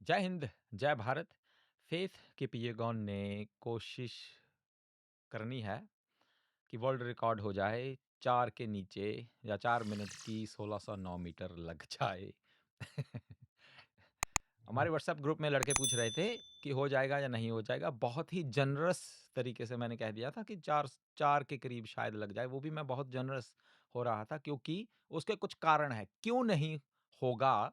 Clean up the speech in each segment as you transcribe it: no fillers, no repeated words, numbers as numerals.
जय हिंद, जय भारत। फेथ किपिएगोन ने कोशिश करनी है कि वर्ल्ड रिकॉर्ड हो जाए 4 के नीचे या 4 मिनट की 1609 मीटर लग जाए। हमारे व्हाट्सएप ग्रुप में लड़के पूछ रहे थे कि हो जाएगा या नहीं हो जाएगा। बहुत ही जनरस तरीके से मैंने कह दिया था कि 4 के करीब शायद लग जाए। वो भी मैं बहुत जनरस हो रहा था क्योंकि उसके कुछ कारण हैं। क्यों नहीं होगा,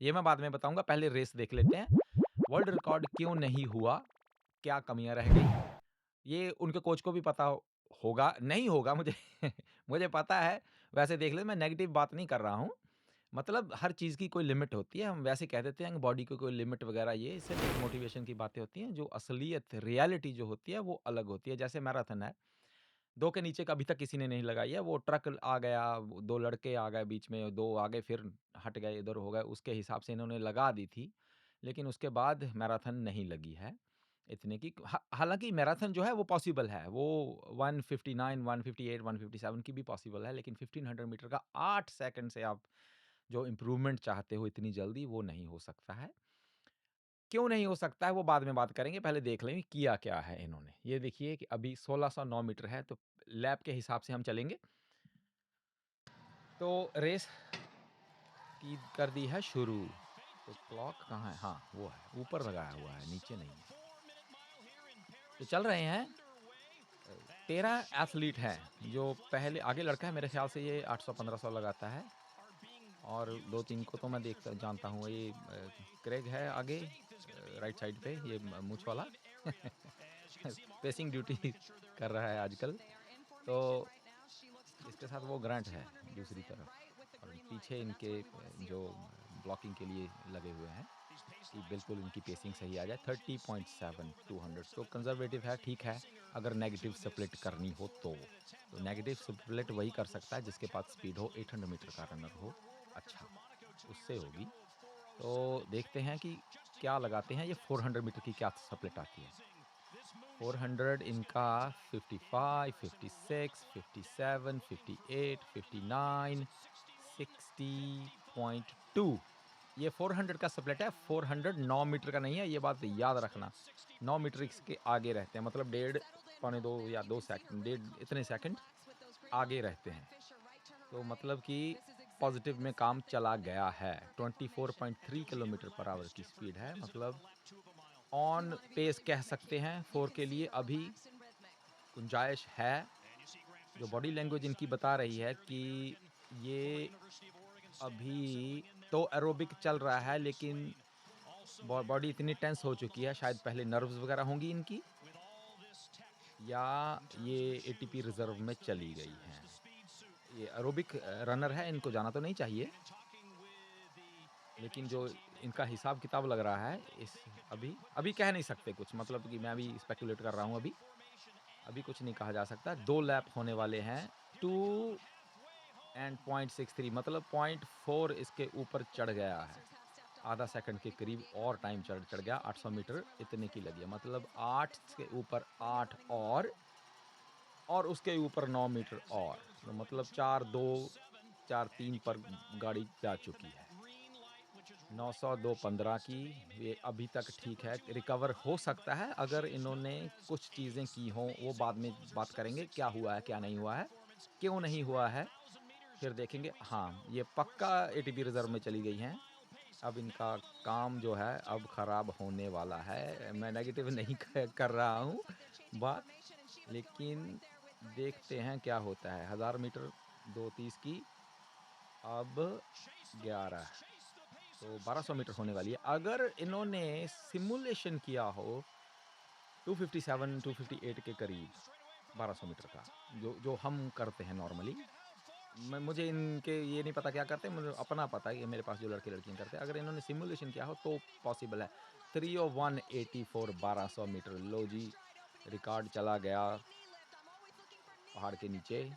ये मैं बाद में बताऊँगा। पहले रेस देख लेते हैं। वर्ल्ड रिकॉर्ड क्यों नहीं हुआ? क्या कमियाँ रह गई? ये उनके कोच को भी पता होगा, नहीं होगा मुझे मुझे पता है। वैसे देख ले, मैं नेगेटिव बात नहीं कर रहा हूँ। मतलब हर चीज़ की कोई लिमिट होती है। हम वैसे कह देते हैं कि बॉडी की कोई लिमिट वगैरह, ये सिर्फ एक मोटिवेशन की बातें होती हैं। जो असलियत, रियलिटी जो होती है वो अलग होती है। जैसे मैराथन है, 2 के नीचे का अभी तक किसी ने नहीं लगाई है। वो ट्रक आ गया, 2 लड़के आ गए बीच में, 2 आगे फिर हट गए, इधर हो गए, उसके हिसाब से इन्होंने लगा दी थी। लेकिन उसके बाद मैराथन नहीं लगी है इतने की। हालाँकि मैराथन जो है वो पॉसिबल है। वो 159, 158, 157 की भी पॉसिबल है, लेकिन 1500 मीटर का 8 सेकंड से आप जो इम्प्रूवमेंट चाहते हो इतनी जल्दी, वो नहीं हो सकता है। क्यों नहीं हो सकता है वो बाद में बात करेंगे, पहले देख लें किया क्या है इन्होंने। ये देखिए कि अभी 1609 मीटर है, तो लैप के हिसाब से हम चलेंगे। तो रेस की कर दी है शुरू। तो क्लॉक कहाँ है? हाँ, वो है, ऊपर लगाया हुआ है, नीचे नहीं है। तो चल रहे हैं। 13 एथलीट हैं, जो पहले आगे लड़का है, मेरे ख्याल से ये 800-1500 लगाता है। और 2-3 को तो मैं देखता जानता हूँ। ये क्रेग है आगे, राइट साइड पे, ये मूंछ वाला पेसिंग ड्यूटी कर रहा है आजकल। तो इसके साथ वो ग्रांट है दूसरी तरफ, और पीछे इनके जो ब्लॉकिंग के लिए लगे हुए हैं कि बिल्कुल इनकी पेसिंग सही आ जाए। 30.7 200 तो कंजर्वेटिव है, ठीक है। अगर नेगेटिव स्प्लिट करनी हो तो नेगेटिव स्प्लिट वही कर सकता है जिसके पास स्पीड हो, 800 मीटर का रनर हो। अच्छा, उससे होगी। तो देखते हैं कि क्या लगाते हैं। ये 400 मीटर की क्या स्प्लिट आती है। 400 इनका 55, 56, 57, 58, 59, 60.2। ये 400 का स्प्लिट है। 400 9 मीटर का नहीं है, ये बात याद रखना। 9 मीटर इसके आगे रहते हैं, मतलब डेढ़, पौने 2 या 2 सेकंड, डेढ़ इतने सेकंड आगे रहते हैं। तो मतलब कि पॉजिटिव में काम चला गया है। 24.3 किलोमीटर पर आवर की स्पीड है, मतलब ऑन पेस कह सकते हैं 4 के लिए। अभी गुंजाइश है। जो बॉडी लैंग्वेज इनकी बता रही है कि ये अभी तो एरोबिक चल रहा है, लेकिन बॉडी इतनी टेंस हो चुकी है, शायद पहले नर्व्स वगैरह होंगी इनकी, या ये एटीपी रिजर्व में चली गई हैं। ये एरोबिक रनर है, इनको जाना तो नहीं चाहिए, लेकिन जो इनका हिसाब किताब लग रहा है इस अभी अभी कह नहीं सकते कुछ, मतलब कि मैं भी स्पेकुलेट कर रहा हूँ। अभी कुछ नहीं कहा जा सकता। 2 लैप होने वाले हैं। 2 एंड 0.63, मतलब 0.4 इसके ऊपर चढ़ गया है। आधा सेकंड के करीब और टाइम चढ़ गया। 800 मीटर इतने की लगी है, मतलब 8 के ऊपर 8 और उसके ऊपर 9 मीटर और, तो मतलब 4-2 4-3 पर गाड़ी जा चुकी है। 900 215 की ये अभी तक ठीक है। रिकवर हो सकता है अगर इन्होंने कुछ चीज़ें की हों, वो बाद में बात करेंगे क्या हुआ है, क्या नहीं हुआ है, क्यों नहीं हुआ है, फिर देखेंगे। हाँ, ये पक्का एटीपी रिज़र्व में चली गई हैं। अब इनका काम जो है अब खराब होने वाला है। मैं नेगेटिव नहीं कर रहा हूँ बात, लेकिन देखते हैं क्या होता है। 1000 मीटर 2:30 की अब 11, तो 1200 मीटर होने वाली है। अगर इन्होंने सिमुलेशन किया हो 257 258 के करीब, 1200 मीटर का, जो जो हम करते हैं नॉर्मली। मुझे इनके ये नहीं पता क्या करते हैं, मुझे अपना पता है कि मेरे पास जो लड़के लड़कियां करते हैं। अगर इन्होंने सिमुलेशन किया हो तो पॉसिबल है। 30184 1200 मीटर, लो जी, रिकॉर्ड चला गया पहाड़ के नीचे।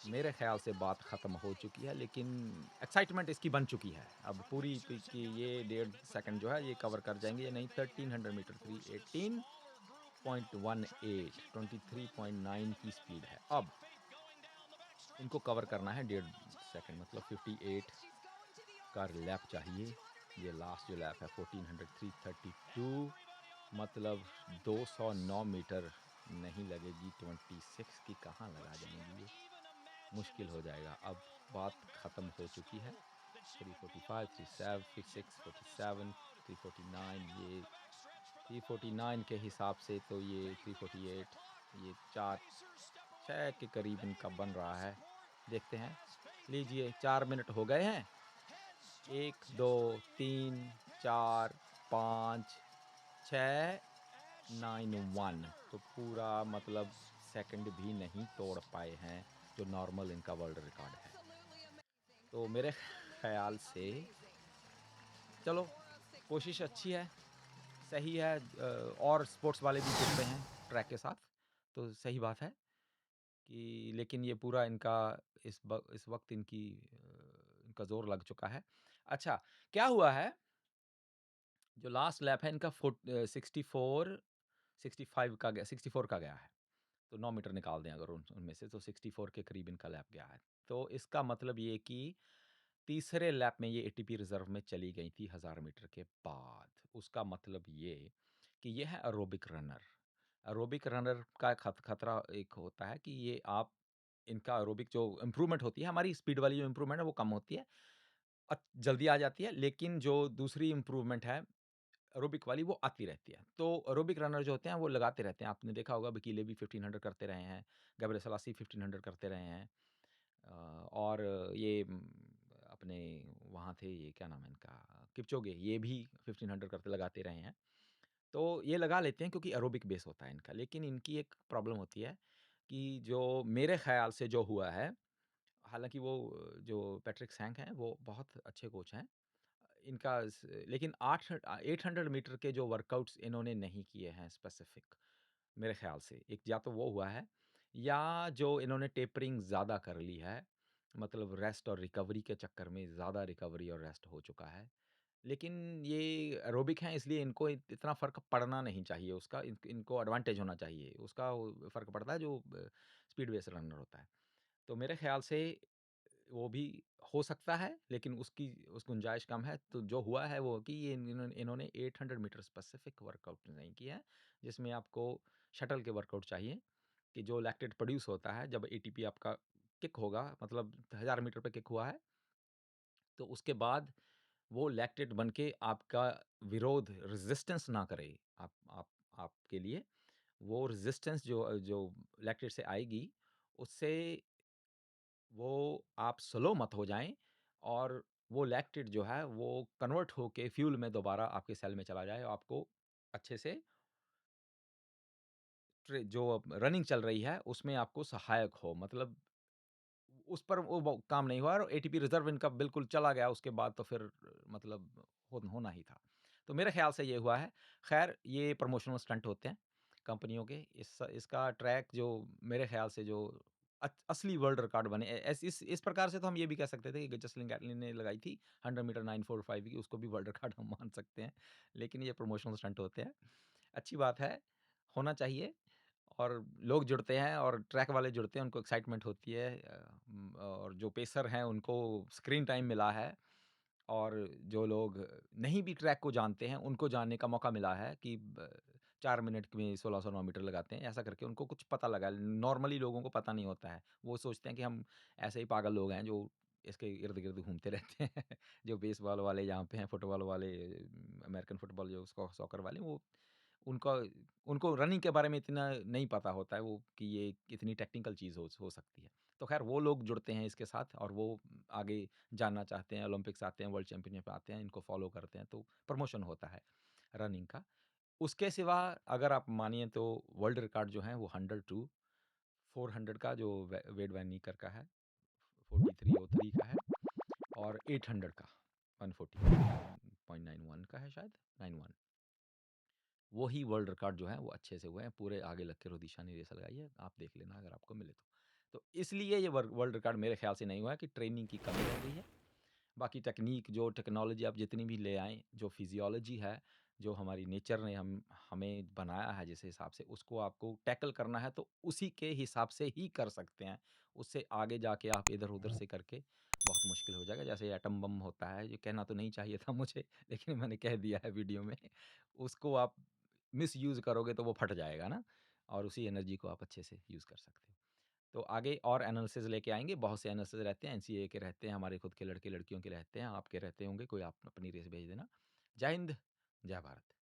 मेरे ख़्याल से बात ख़त्म हो चुकी है, लेकिन एक्साइटमेंट इसकी बन चुकी है। अब पूरी की ये 1.5 सेकंड जो है ये कवर कर जाएँगे या नहीं। 1300 मीटर 318.18, 23.9 की स्पीड है। अब इनको कवर करना है 1.5 सेकंड, मतलब 58 का लैप चाहिए। ये लास्ट जो लैप है 1400 332, मतलब 209 मीटर नहीं लगेगी, 26 की कहाँ लगा जाएंगी ये, मुश्किल हो जाएगा। अब बात ख़त्म हो चुकी है। 345 36 47 349, ये 349 के हिसाब से तो ये 348, ये 6 के करीब इनका बन रहा है। देखते हैं। लीजिए 4 मिनट हो गए हैं। 1 2 3 4 5 6 9 1, तो पूरा मतलब सेकंड भी नहीं तोड़ पाए हैं, जो नॉर्मल इनका वर्ल्ड रिकॉर्ड है। तो मेरे ख़्याल से चलो, कोशिश अच्छी है, सही है। और स्पोर्ट्स वाले भी जुड़ते हैं ट्रैक के साथ, तो सही बात है कि, लेकिन ये पूरा इनका इस वक़्त इनका ज़ोर लग चुका है। अच्छा, क्या हुआ है, जो लास्ट लैप है इनका 64 65 का गया, 64 का गया है। तो 9 मीटर निकाल दें अगर उनमें से, तो 64 के करीब इनका लैप गया है। तो इसका मतलब ये कि तीसरे लैप में ये एटीपी रिज़र्व में चली गई थी 1000 मीटर के बाद। उसका मतलब ये कि ये है एरोबिक रनर। एरोबिक रनर का खतरा एक होता है कि ये आप इनका एरोबिक जो इम्प्रूवमेंट होती है, हमारी स्पीड वाली जो इम्प्रूवमेंट है वो कम होती है, जल्दी आ जाती है, लेकिन जो दूसरी इम्प्रूवमेंट है एरोबिक वाली, वो आती रहती है। तो एरोबिक रनर जो होते हैं वो लगाते रहते हैं। आपने देखा होगा बकीले भी 1500 करते रहे हैं, गैब्रियल सेलासी 1500 करते रहे हैं। और ये अपने वहाँ थे, ये क्या नाम है इनका, किपचोगे, ये भी 1500 करते लगाते रहे हैं। तो ये लगा लेते हैं क्योंकि एरोबिक बेस होता है इनका। लेकिन इनकी एक प्रॉब्लम होती है कि जो मेरे ख़्याल से जो हुआ है, हालाँकि वो जो पैट्रिक सैंक हैं वो बहुत अच्छे कोच हैं। इनका लेकिन 800 मीटर के जो वर्कआउट्स इन्होंने नहीं किए हैं स्पेसिफिक, मेरे ख्याल से एक या तो वो हुआ है, या जो इन्होंने टेपरिंग ज़्यादा कर ली है, मतलब रेस्ट और रिकवरी के चक्कर में ज़्यादा रिकवरी और रेस्ट हो चुका है। लेकिन ये एरोबिक हैं, इसलिए इनको इतना फ़र्क पड़ना नहीं चाहिए उसका, इनको एडवांटेज होना चाहिए उसका, फ़र्क पड़ता है जो स्पीड बेस रनर होता है। तो मेरे ख़्याल से वो भी हो सकता है, लेकिन उस गुंजाइश कम है। तो जो हुआ है वो कि ये इन्होंने 800 मीटर स्पेसिफिक वर्कआउट नहीं किया है, जिसमें आपको शटल के वर्कआउट चाहिए, कि जो लैक्टेट प्रोड्यूस होता है जब एटीपी आपका किक होगा, मतलब 1000 मीटर पे किक हुआ है, तो उसके बाद वो लैक्टेट बन के आपका विरोध, रेजिस्टेंस ना करे आप आपके लिए, वो रेजिस्टेंस जो जो लैक्टेट से आएगी, उससे वो आप स्लो मत हो जाएँ, और वो लैक्टेट जो है वो कन्वर्ट होके फ्यूल में दोबारा आपके सेल में चला जाए और आपको अच्छे से जो अब रनिंग चल रही है उसमें आपको सहायक हो। मतलब उस पर वो काम नहीं हुआ, और एटीपी रिज़र्व इनका बिल्कुल चला गया उसके बाद, तो फिर मतलब होना ही था। तो मेरे ख़्याल से ये हुआ है। ख़ैर, ये प्रमोशनल स्टंट होते हैं कंपनियों के। इसका ट्रैक जो मेरे ख़्याल से जो असली वर्ल्ड रिकॉर्ड बने, इस प्रकार से तो हम ये भी कह सकते थे कि जसलिन गैटलिन ने लगाई थी 100 मीटर 945 की, उसको भी वर्ल्ड रिकॉर्ड हम मान सकते हैं। लेकिन ये प्रमोशनल स्टंट होते हैं। अच्छी बात है, होना चाहिए। और लोग जुड़ते हैं और ट्रैक वाले जुड़ते हैं, उनको एक्साइटमेंट होती है। और जो पेसर हैं उनको स्क्रीन टाइम मिला है, और जो लोग नहीं भी ट्रैक को जानते हैं उनको जानने का मौका मिला है कि 4 मिनट में 1609 मीटर लगाते हैं, ऐसा करके उनको कुछ पता लगा। नॉर्मली लोगों को पता नहीं होता है, वो सोचते हैं कि हम ऐसे ही पागल लोग हैं जो इसके इर्द गिर्द घूमते रहते हैं। जो बेसबॉल वाले यहाँ पे हैं, फुटबॉल वाले, अमेरिकन फुटबॉल जो सॉकर वाले, वो उनका उनको रनिंग के बारे में इतना नहीं पता होता है वो, कि ये इतनी टेक्निकल चीज़ हो सकती है। तो ख़ैर वो लोग जुड़ते हैं इसके साथ, और वो आगे जानना चाहते हैं, ओलंपिक्स आते हैं, वर्ल्ड चैंपियनशिप आते हैं, इनको फ़ॉलो करते हैं, तो प्रमोशन होता है रनिंग का। उसके सिवा अगर आप मानिए तो वर्ल्ड रिकॉर्ड जो है वो 100 टू 400 का जो वेड वैनिकर का है, 4303 का है, और 800 का 140.91 का है शायद, 91। वो ही वर्ल्ड रिकॉर्ड जो है वो अच्छे से हुए हैं, पूरे आगे लग के रोदिशा ने रेस लगाई है, आप देख लेना अगर आपको मिले तो। तो इसलिए ये वर्ल्ड रिकॉर्ड मेरे ख्याल से नहीं हुआ है कि ट्रेनिंग की कमी रह गई है। बाकी टेक्नीक, जो टेक्नोलॉजी आप जितनी भी ले आएँ, जो फिज़ियोलॉजी है, जो हमारी नेचर ने हमें बनाया है जिस हिसाब से, उसको आपको टैकल करना है तो उसी के हिसाब से ही कर सकते हैं। उससे आगे जाके आप इधर-उधर से करके बहुत मुश्किल हो जाएगा। जैसे एटम बम होता है, ये कहना तो नहीं चाहिए था मुझे, लेकिन मैंने कह दिया है वीडियो में। उसको आप मिसयूज़ करोगे तो वो फट जाएगा ना, और उसी एनर्जी को आप अच्छे से यूज़ कर सकते हो। तो आगे और एनालिसिस लेके आएँगे, बहुत से एनालिसिस रहते हैं, एनसीएए के रहते हैं, हमारे खुद के लड़के-लड़कियों के रहते हैं, आपके रहते होंगे, कोई आप अपनी रेस भेज देना। जय हिंद, जय भारत।